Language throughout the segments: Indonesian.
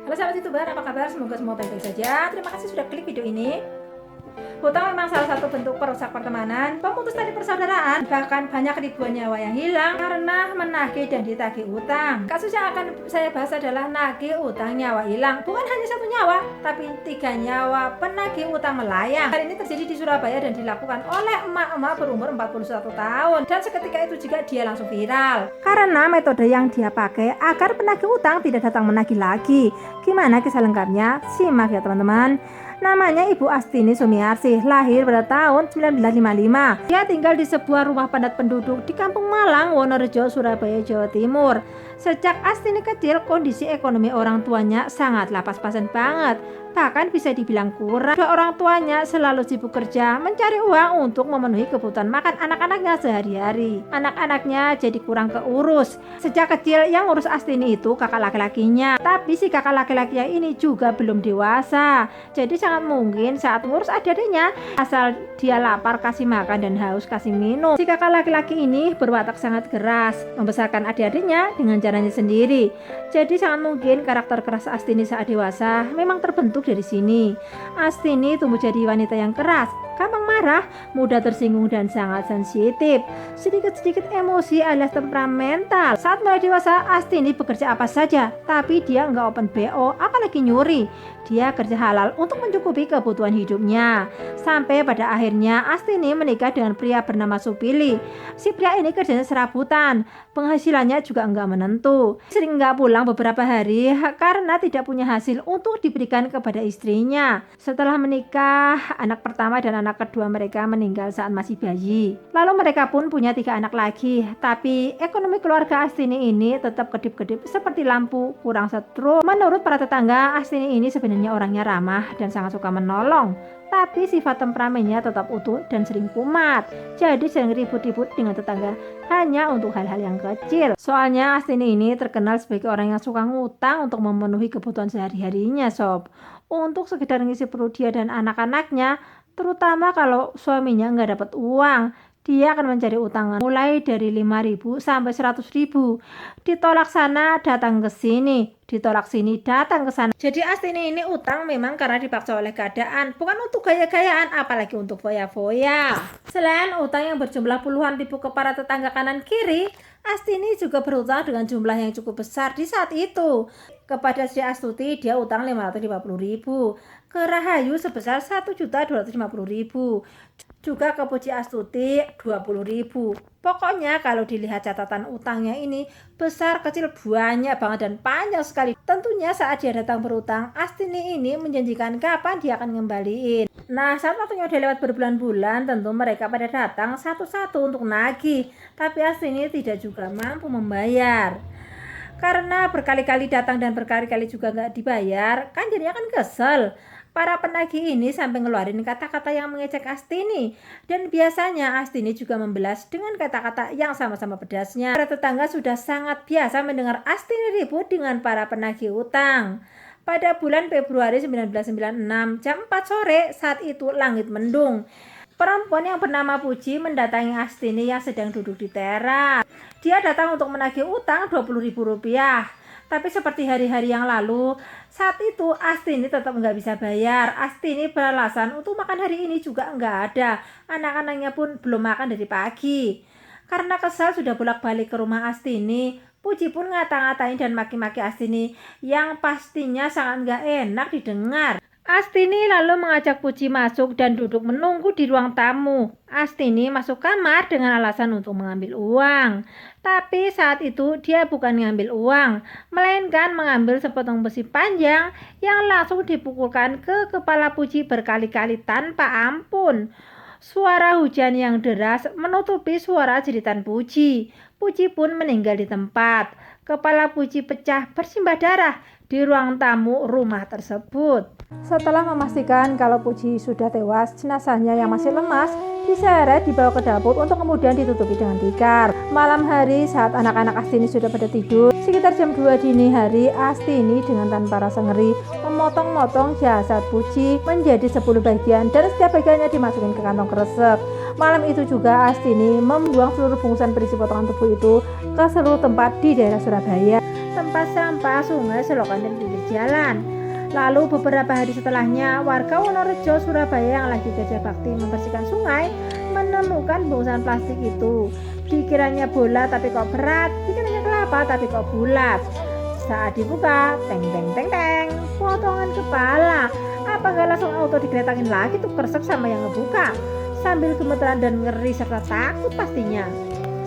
Halo sahabat YouTuber, apa kabar? Semoga semua baik-baik saja. Terima kasih sudah klik video ini. Hutang memang salah satu bentuk perusak pertemanan, pemutus tali persaudaraan, bahkan banyak ribuan nyawa yang hilang karena menagih dan ditagih utang. Kasus yang akan saya bahas adalah nagih utang nyawa hilang. Bukan hanya satu nyawa, tapi 3 nyawa penagih utang melayang. Hal ini terjadi di Surabaya dan dilakukan oleh emak-emak berumur 41 tahun. Dan seketika itu juga dia langsung viral. Karena metode yang dia pakai agar penagih utang tidak datang menagih lagi. Gimana kisah lengkapnya? Simak ya teman-teman. Namanya Ibu Astini Sumiarsih, lahir pada tahun 1955. Dia tinggal di sebuah rumah padat penduduk di Kampung Malang, Wonorejo, Surabaya, Jawa Timur. Sejak Astini kecil, kondisi ekonomi orang tuanya sangatlah pas-pasan banget. Bahkan bisa dibilang kurang. Dua orang tuanya selalu sibuk kerja mencari uang untuk memenuhi kebutuhan makan anak-anaknya sehari-hari. Anak-anaknya jadi kurang keurus. Sejak kecil yang ngurus Astini itu kakak laki-lakinya. Tapi si kakak laki-lakinya ini juga belum dewasa. Jadi sangat mungkin saat ngurus adik-adiknya, asal dia lapar kasih makan dan haus kasih minum. Si kakak laki-laki ini berwatak sangat keras, membesarkan adik-adiknya dengan caranya sendiri. Jadi sangat mungkin karakter keras Astini saat dewasa memang terbentuk dari sini. Astini tumbuh jadi wanita yang keras, gampang marah, mudah tersinggung dan sangat sensitif. Sedikit-sedikit emosi alias temperamental. Saat mulai dewasa, Astini bekerja apa saja, tapi dia nggak open BO, apalagi nyuri. Dia kerja halal untuk mencukupi kebutuhan hidupnya. Sampai pada akhirnya Astini menikah dengan pria bernama Supili. Si pria ini kerjanya serabutan, penghasilannya juga nggak menentu. Sering nggak pulang beberapa hari karena tidak punya hasil untuk diberikan kepada istrinya. Setelah menikah, anak pertama dan anak kedua mereka meninggal saat masih bayi. Lalu mereka pun punya 3 anak lagi. Tapi ekonomi keluarga Astini ini tetap kedip-kedip seperti lampu, kurang setrum. Menurut para tetangga, Astini ini sebenarnya orangnya ramah dan sangat suka menolong. Tapi sifat temperamennya tetap utuh dan sering kumat. Jadi sering ribut-ribut dengan tetangga hanya untuk hal-hal yang kecil. Soalnya Astini ini terkenal sebagai orang yang suka ngutang untuk memenuhi kebutuhan sehari-harinya sob. Untuk sekedar ngisi perut dia dan anak-anaknya, terutama kalau suaminya nggak dapat uang, dia akan mencari utangan mulai dari 5.000 sampai 100.000. Ditolak sana, datang ke sini. Ditolak sini, datang ke sana. Jadi Astini ini utang memang karena dipaksa oleh keadaan, bukan untuk gaya-gayaan, apalagi untuk foya-foya. Selain utang yang berjumlah puluhan ribu ke para tetangga kanan kiri, Astini juga berutang dengan jumlah yang cukup besar di saat itu. Kepada Sri Astuti dia utang 550.000, ke Rahayu sebesar 1.250.000, juga ke Puji Astuti 20.000. Pokoknya kalau dilihat catatan utangnya ini besar kecil banyak banget dan panjang sekali. Tentunya saat dia datang berutang, Astini ini menjanjikan kapan dia akan ngembaliin. Nah, saat waktunya udah lewat berbulan-bulan, tentu mereka pada datang satu-satu untuk nagih. Tapi Astini tidak juga mampu membayar. Karena berkali-kali datang dan berkali-kali juga nggak dibayar, kan jadinya kan kesel. Para penagih ini sampai ngeluarin kata-kata yang mengejek Astini. Dan biasanya Astini juga membelas dengan kata-kata yang sama-sama pedasnya. Para tetangga sudah sangat biasa mendengar Astini ribut dengan para penagih utang. Pada bulan Februari 1996 jam 4 sore, saat itu langit mendung. Perempuan yang bernama Puji mendatangi Astini yang sedang duduk di teras. Dia datang untuk menagih utang Rp20.000. Tapi seperti hari-hari yang lalu, saat itu Astini tetap nggak bisa bayar. Astini beralasan untuk makan hari ini juga nggak ada. Anak-anaknya pun belum makan dari pagi. Karena kesal sudah bolak-balik ke rumah Astini, Puji pun ngata-ngatain dan maki-maki Astini yang pastinya sangat nggak enak didengar. Astini lalu mengajak Puji masuk dan duduk menunggu di ruang tamu. Astini masuk kamar dengan alasan untuk mengambil uang. Tapi saat itu dia bukan mengambil uang, melainkan mengambil sepotong besi panjang yang langsung dipukulkan ke kepala Puji berkali-kali tanpa ampun. Suara hujan yang deras menutupi suara jeritan Puji. Puji pun meninggal di tempat. Kepala Puji pecah bersimbah darah di ruang tamu rumah tersebut. Setelah memastikan kalau Puji sudah tewas, jenazahnya yang masih lemas diseret dibawa ke dapur untuk kemudian ditutupi dengan tikar. Malam hari saat anak-anak Astini sudah pada tidur, sekitar jam 2 dini hari, Astini dengan tanpa rasa ngeri memotong-motong jasad Puji menjadi 10 bagian dan setiap bagiannya dimasukin ke kantong kresek. Malam itu juga Astini membuang seluruh bungkusan berisi potongan tubuh itu ke seluruh tempat di daerah Surabaya. tempat sampah sungai selokan dan pinggir jalan. Lalu beberapa hari setelahnya, warga Wonorejo, Surabaya yang lagi kerja bakti membersihkan sungai menemukan bungkusan plastik itu. Dikiranya bola tapi kok berat, dikiranya kelapa tapi kok bulat. Saat dibuka, teng teng teng teng, potongan kepala. Apa nggak langsung auto digeretangin lagi tuh kresek sama yang ngebuka? Sambil gemeteran dan ngeri serta takut pastinya.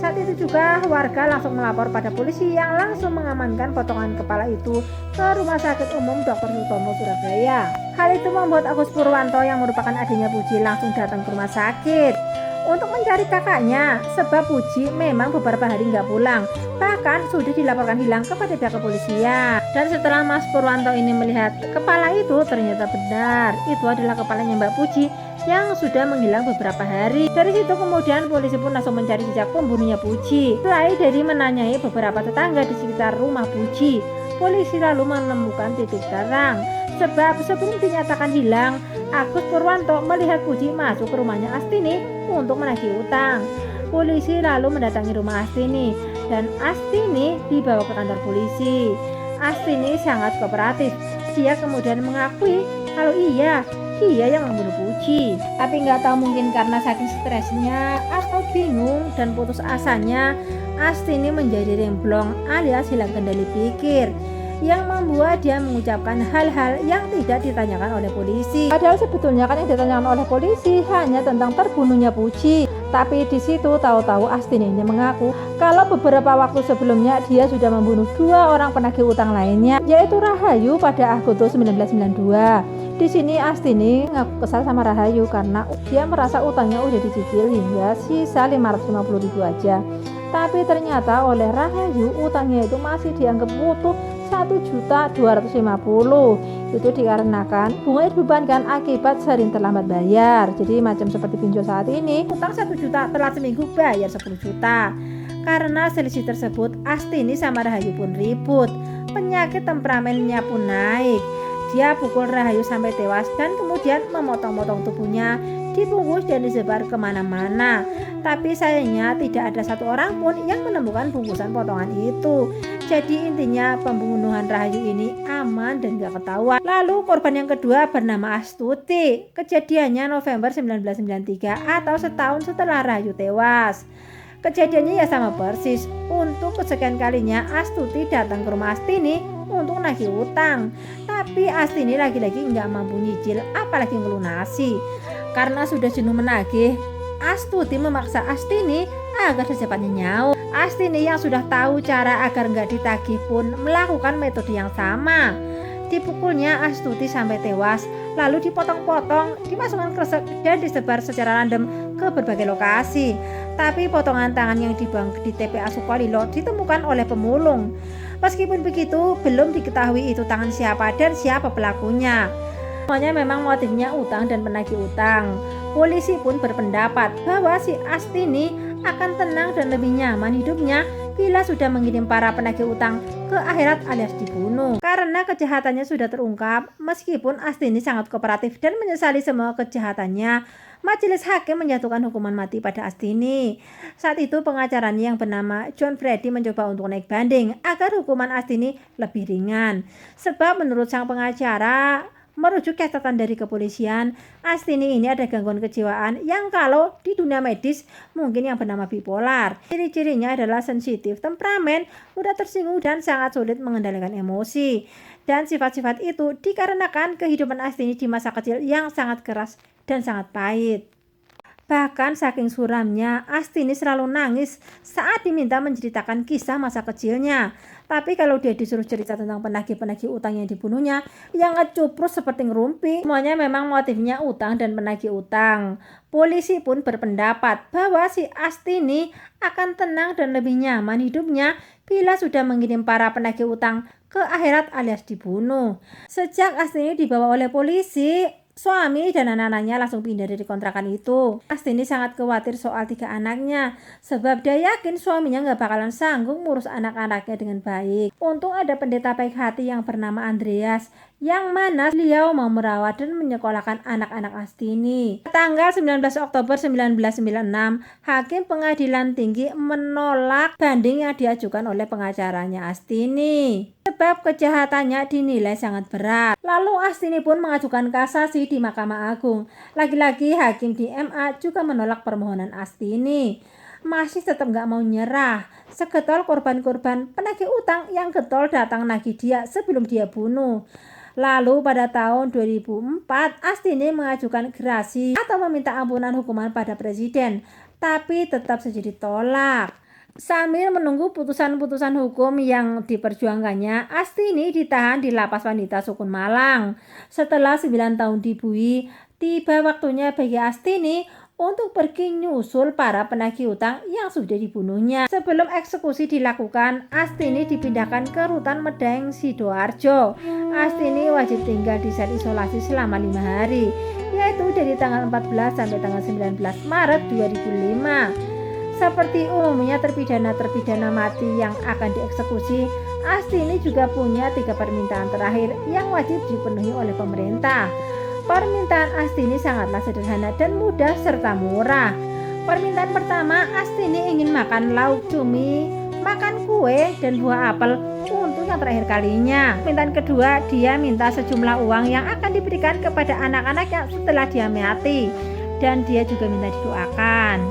Saat itu juga warga langsung melapor pada polisi yang langsung mengamankan potongan kepala itu ke Rumah Sakit Umum Dr. Sutomo Surabaya. Hal itu membuat Agus Purwanto yang merupakan adiknya Puji langsung datang ke rumah sakit untuk mencari kakaknya, sebab Puji memang beberapa hari nggak pulang, bahkan sudah dilaporkan hilang kepada pihak kepolisian. Dan setelah Mas Purwanto ini melihat kepala itu, ternyata benar itu adalah kepalanya Mbak Puji yang sudah menghilang beberapa hari. Dari situ kemudian polisi pun langsung mencari jejak pembunuhnya Puji. Mulai dari menanyai beberapa tetangga di sekitar rumah Puji, polisi lalu menemukan titik terang. Sebab sebelum dinyatakan hilang, Agus Purwanto melihat Puji masuk ke rumahnya Astini untuk menagih utang. Polisi lalu mendatangi rumah Astini dan Astini dibawa ke kantor polisi. Astini sangat kooperatif. Dia kemudian mengakui kalau iya, dia yang membunuh Puji. Tapi nggak tahu mungkin karena saking stresnya atau bingung dan putus asanya, Astini menjadi remblong alias hilang kendali pikir, yang membuat dia mengucapkan hal-hal yang tidak ditanyakan oleh polisi. Padahal sebetulnya kan yang ditanyakan oleh polisi hanya tentang terbunuhnya Puji. Tapi di situ tahu-tahu Astini ini mengaku kalau beberapa waktu sebelumnya dia sudah membunuh 2 orang penagih utang lainnya, yaitu Rahayu pada Agustus 1992. Di sini Astini ngaku kesal sama Rahayu karena dia merasa utangnya udah dicicil hingga sisa 550.000 aja. Tapi ternyata oleh Rahayu utangnya itu masih dianggap utuh 1.250.000. Itu dikarenakan bunga dibebankan akibat sering terlambat bayar. Jadi macam seperti pinjol saat ini, utang 1 juta telat seminggu bayar 10 juta. Karena selisih tersebut, Astini sama Rahayu pun ribut. Penyakit temperamennya pun naik. Dia pukul Rahayu sampai tewas dan kemudian memotong-motong tubuhnya, dibungkus dan disebar kemana-mana. Tapi sayangnya tidak ada satu orang pun yang menemukan bungkusan potongan itu. Jadi intinya pembunuhan Rahayu ini aman dan gak ketahuan. Lalu korban yang kedua bernama Astuti. Kejadiannya November 1993 atau setahun setelah Rahayu tewas. Kejadiannya ya sama persis. Untuk kesekian kalinya Astuti datang ke rumah Astini untuk nagih utang. Tapi Astini lagi-lagi nggak mampu nyicil, apalagi ngelunasi. Karena sudah jenuh menagih, Astuti memaksa Astini agar secepatnya nyaut. Astini yang sudah tahu cara agar nggak ditagih pun melakukan metode yang sama. Dipukulnya Astuti sampai tewas, lalu dipotong-potong, dimasukkan kresek dan disebar secara random ke berbagai lokasi. Tapi potongan tangan yang dibuang di TPA Sukolilo ditemukan oleh pemulung. Meskipun begitu, belum diketahui itu tangan siapa dan siapa pelakunya. Semuanya memang motifnya utang dan penagih utang. Polisi pun berpendapat bahwa si Astini akan tenang dan lebih nyaman hidupnya bila sudah mengirim para penagih utang ke akhirat alias dibunuh. Karena kejahatannya sudah terungkap, meskipun Astini sangat kooperatif dan menyesali semua kejahatannya, majelis hakim menjatuhkan hukuman mati pada Astini. Saat itu pengacaranya yang bernama John Freddy mencoba untuk naik banding agar hukuman Astini lebih ringan. Sebab menurut sang pengacara, merujuk catatan dari kepolisian, Astini ini ada gangguan kejiwaan yang kalau di dunia medis mungkin yang bernama bipolar. Ciri-cirinya adalah sensitif, temperamen, mudah tersinggung dan sangat sulit mengendalikan emosi. Dan sifat-sifat itu dikarenakan kehidupan Astini di masa kecil yang sangat keras dan sangat pahit. Bahkan saking suramnya, Astini selalu nangis saat diminta menceritakan kisah masa kecilnya. Tapi kalau dia disuruh cerita tentang penagih-penagih utang yang dibunuhnya, yang ngecuprus seperti ngerumpi. Semuanya memang motifnya utang dan penagih utang. Polisi pun berpendapat bahwa si Astini akan tenang dan lebih nyaman hidupnya bila sudah mengirim para penagih utang ke akhirat alias dibunuh. Sejak Astini dibawa oleh polisi, Suami dan anak-anaknya langsung pindah dari kontrakan itu. Astini sangat khawatir soal 3 anaknya, sebab dia yakin suaminya nggak bakalan sanggup ngurus anak-anaknya dengan baik. Untung ada pendeta baik hati yang bernama Andreas, yang mana beliau mau merawat dan menyekolahkan anak-anak Astini. Tanggal 19 Oktober 1996, Hakim Pengadilan Tinggi menolak banding yang diajukan oleh pengacaranya Astini, sebab kejahatannya dinilai sangat berat. Lalu Astini pun mengajukan kasasi di Mahkamah Agung. Lagi-lagi Hakim di MA juga menolak permohonan Astini. Masih tetap nggak mau nyerah. Segetol korban-korban penagih utang yang getol datang nagih dia sebelum dia bunuh. Lalu pada tahun 2004, Astini mengajukan gerasi atau meminta ampunan hukuman pada presiden, tapi tetap saja ditolak. Sambil menunggu putusan-putusan hukum yang diperjuangkannya, Astini ditahan di Lapas Wanita Sukun Malang. Setelah 9 tahun dibui, tiba waktunya bagi Astini untuk pergi nyusul para penagih utang yang sudah dibunuhnya. Sebelum eksekusi dilakukan, Astini dipindahkan ke Rutan Medaeng Sidoarjo. Astini wajib tinggal di sel isolasi selama 5 hari, yaitu dari tanggal 14 sampai tanggal 19 Maret 2005. Seperti umumnya terpidana-terpidana mati yang akan dieksekusi, Astini juga punya 3 permintaan terakhir yang wajib dipenuhi oleh pemerintah. Permintaan Astini sangatlah sederhana dan mudah serta murah. Permintaan pertama, Astini ingin makan lauk cumi, makan kue dan buah apel untuk yang terakhir kalinya. Permintaan kedua, dia minta sejumlah uang yang akan diberikan kepada anak-anaknya setelah dia mati, dan dia juga minta didoakan.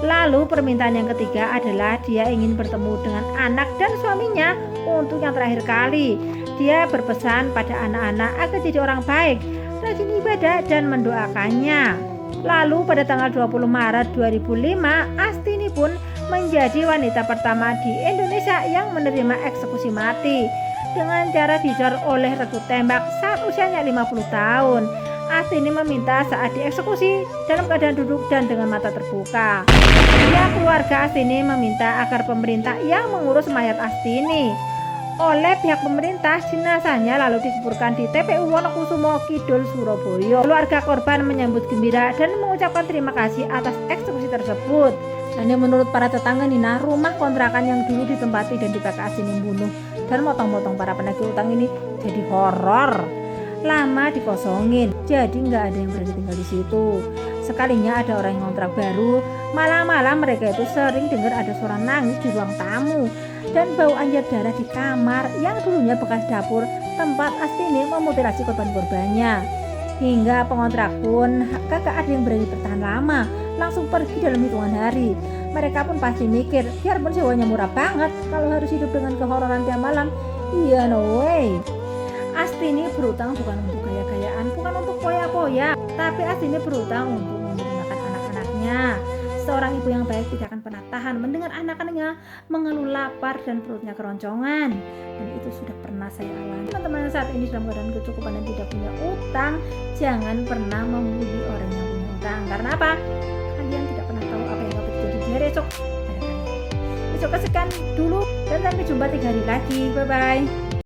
Lalu permintaan yang ketiga adalah dia ingin bertemu dengan anak dan suaminya untuk yang terakhir kali. Dia berpesan pada anak-anak agar jadi orang baik, rajin ibadah dan mendoakannya. Lalu pada tanggal 20 Maret 2005, Astini pun menjadi wanita pertama di Indonesia yang menerima eksekusi mati dengan cara dicor oleh regu tembak saat usianya 50 tahun. Astini meminta saat dieksekusi dalam keadaan duduk dan dengan mata terbuka. Pihak keluarga Astini meminta agar pemerintah yang mengurus mayat Astini. Oleh pihak pemerintah, jenazahnya lalu dikuburkan di TPU Wonokusumo Kidul, Surabaya. Keluarga korban menyambut gembira dan mengucapkan terima kasih atas eksekusi tersebut. Dan menurut para tetangga Nina, rumah kontrakan yang dulu ditempati dan dibakar Astini membunuh dan motong-motong para penagih utang ini jadi horor. Lama dikosongin, jadi nggak ada yang berani tinggal di situ. Sekalinya ada orang yang kontrak baru, malam-malam mereka itu sering dengar ada suara nangis di ruang tamu dan bau anjir darah di kamar yang dulunya bekas dapur tempat Astini memutilasi korban-korbannya. Hingga pengontrak pun kagak ada yang berani bertahan lama, langsung pergi dalam hitungan hari. Mereka pun pasti mikir, biarpun sewanya murah banget, kalau harus hidup dengan kehororan tiap malam, iya no way. Astini berutang bukan untuk gaya-gayaan, bukan untuk poya-poya, tapi Astini berutang untuk menerima anak-anaknya. Seorang ibu yang baik tidak akan pernah tahan mendengar anak-anaknya mengeluh lapar dan perutnya keroncongan. Dan itu sudah pernah saya alami. Teman-teman saat ini dalam keadaan kecukupan dan tidak punya utang, jangan pernah membuli orang yang punya utang. Karena apa? Kalian tidak pernah tahu apa yang akan terjadi di hari esok pada kalian. Esok sekian dulu dan sampai jumpa 3 hari lagi. Bye-bye.